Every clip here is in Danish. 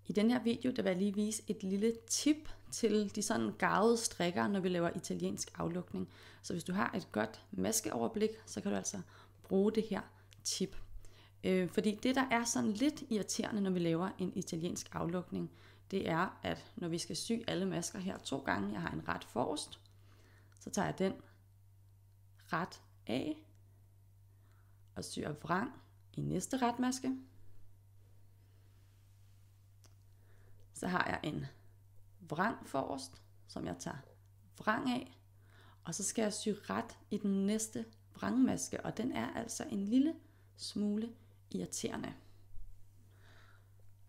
I den her video, der vil jeg lige vise et lille tip til de sådan garvede strikker, når vi laver italiensk aflukning. Så hvis du har et godt maskeoverblik, så kan du altså bruge det her tip. Fordi det, der er sådan lidt irriterende, når vi laver en italiensk aflukning, det er, at når vi skal sy alle masker her 2 gange, jeg har en ret forrest, så tager jeg den ret af og syr vrang i næste retmaske. Så har jeg en vrang forrest, som jeg tager vrang af, og så skal jeg sy ret i den næste vrangmaske, og den er altså en lille smule irriterende.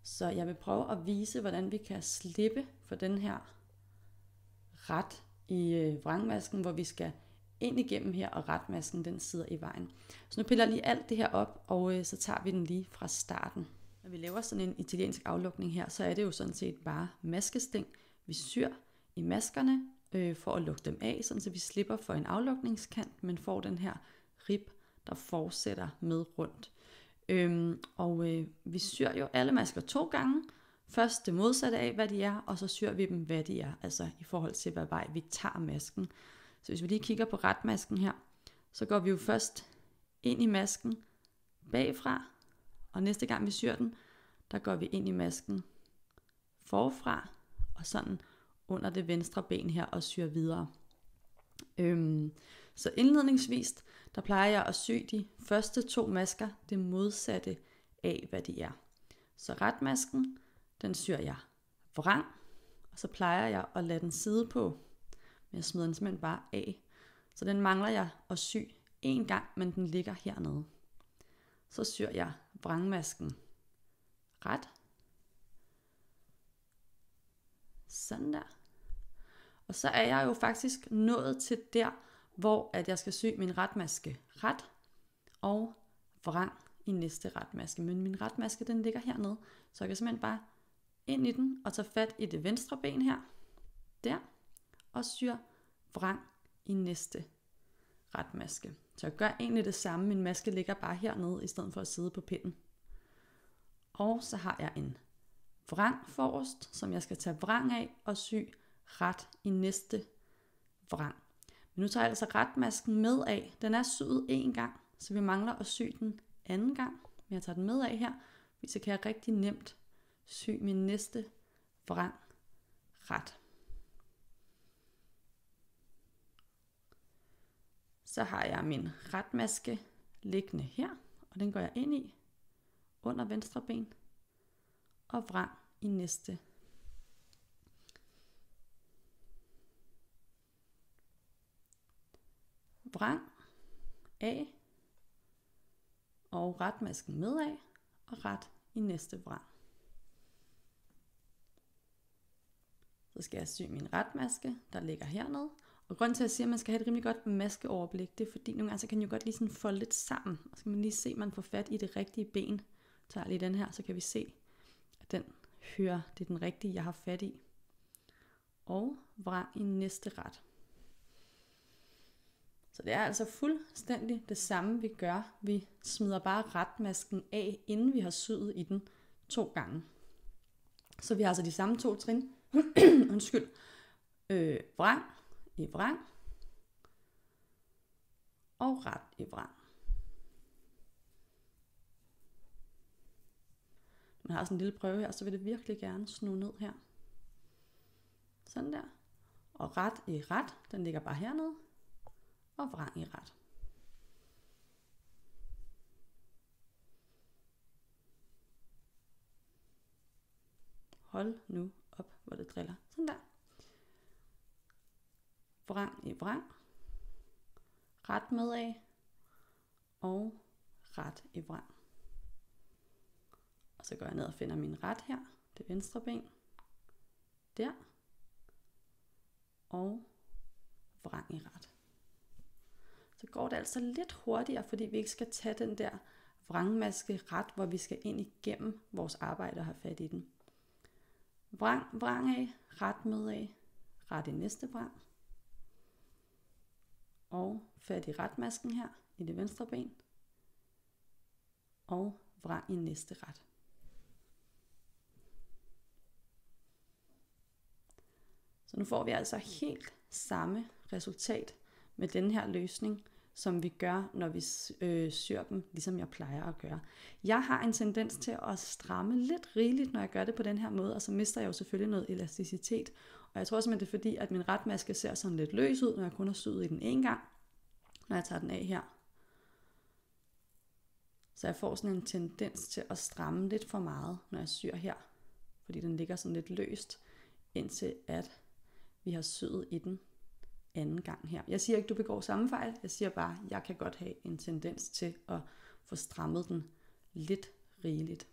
Så jeg vil prøve at vise, hvordan vi kan slippe for den her ret i vrangmasken, hvor vi skal ind igennem her, og retmasken den sidder i vejen. Så nu piller jeg lige alt det her op, og så tager vi den lige fra starten. Når vi laver sådan en italiensk aflukning her, så er det jo sådan set bare maskesting. Vi syr i maskerne for at lukke dem af, sådan så vi slipper for en aflukningskant, men får den her rib, der fortsætter med rundt. Vi syr jo alle masker 2 gange. Først det modsatte af, hvad de er, og så syr vi dem, hvad de er, altså i forhold til, hvad vej vi tager masken. Så hvis vi lige kigger på retmasken her, så går vi jo først ind i masken bagfra, og næste gang vi syr den, der går vi ind i masken forfra, og sådan under det venstre ben her, og syr videre. Så indledningsvis, der plejer jeg at sy de første 2 masker det modsatte af, hvad de er. Så retmasken, den syr jeg vrang, og så plejer jeg at lade den sidde på, men jeg smider den simpelthen bare af. Så den mangler jeg at sy 1 gang, men den ligger hernede. Så syr jeg vrangmasken ret. Sådan der. Og så er jeg jo faktisk nået til der, hvor at jeg skal sy min retmaske ret og vrang i næste retmaske. Men min retmaske, den ligger hernede, så jeg kan simpelthen bare ind i den og tage fat i det venstre ben her, der, og syr vrang i næste retmaske. Så jeg gør egentlig det samme, min maske ligger bare hernede, i stedet for at sidde på pinden. Og så har jeg en vrang forrest, som jeg skal tage vrang af og sy ret i næste vrang. Men nu tager jeg altså retmasken med af. Den er syet 1 gang, så vi mangler at sy den 2. gang. Men jeg tager den med af her, så kan jeg rigtig nemt sy min næste vrang ret. Så har jeg min retmaske liggende her, og den går jeg ind i under venstre ben og vrang i næste. Vrang af og retmasken med af og ret i næste vrang. Så skal jeg sy min retmaske, der ligger hernede. Og grunden til at sige, at man skal have et rimelig godt maskeoverblik, det er fordi nogle gange så kan den jo godt lige sådan folde lidt sammen. Og så kan man lige se, at man får fat i det rigtige ben. Så tager jeg lige den her, så kan vi se, at den hører, det er den rigtige, jeg har fat i. Og vrang i næste ret. Så det er altså fuldstændig det samme, vi gør. Vi smider bare retmasken af, inden vi har syet i den 2 gange. Så vi har altså de samme 2 trin. Undskyld. Vrang i vrang og ret i vrang. Man har sådan en lille prøve her, så vil det virkelig gerne snu ned her. Sådan der. Og ret i ret, den ligger bare hernede. Og vrang i ret. Hold nu op, hvor det driller. Sådan der. Vrang i vrang. Ret med af. Og ret i vrang. Og så går jeg ned og finder min ret her. Det venstre ben. Der. Og vrang i ret. Så går det altså lidt hurtigere, fordi vi ikke skal tage den der vrangmaske ret, hvor vi skal ind igennem vores arbejde og have fat i den. Vrang af, ret med af, ret i næste vrang. Og fat i retmasken her i det venstre ben. Og vrang i næste ret. Så nu får vi altså helt samme resultat med den her løsning, som vi gør, når vi syr dem, ligesom jeg plejer at gøre. Jeg har en tendens til at stramme lidt rigeligt, når jeg gør det på den her måde, og så mister jeg jo selvfølgelig noget elasticitet. Og jeg tror simpelthen, det er fordi, at min retmaske ser sådan lidt løs ud, når jeg kun har syet i den en gang, når jeg tager den af her. Så jeg får sådan en tendens til at stramme lidt for meget, når jeg syr her, fordi den ligger sådan lidt løst, indtil at vi har syet i den anden gang her. Jeg siger ikke, du begår samme fejl. Jeg siger bare, jeg kan godt have en tendens til at få strammet den lidt rigeligt.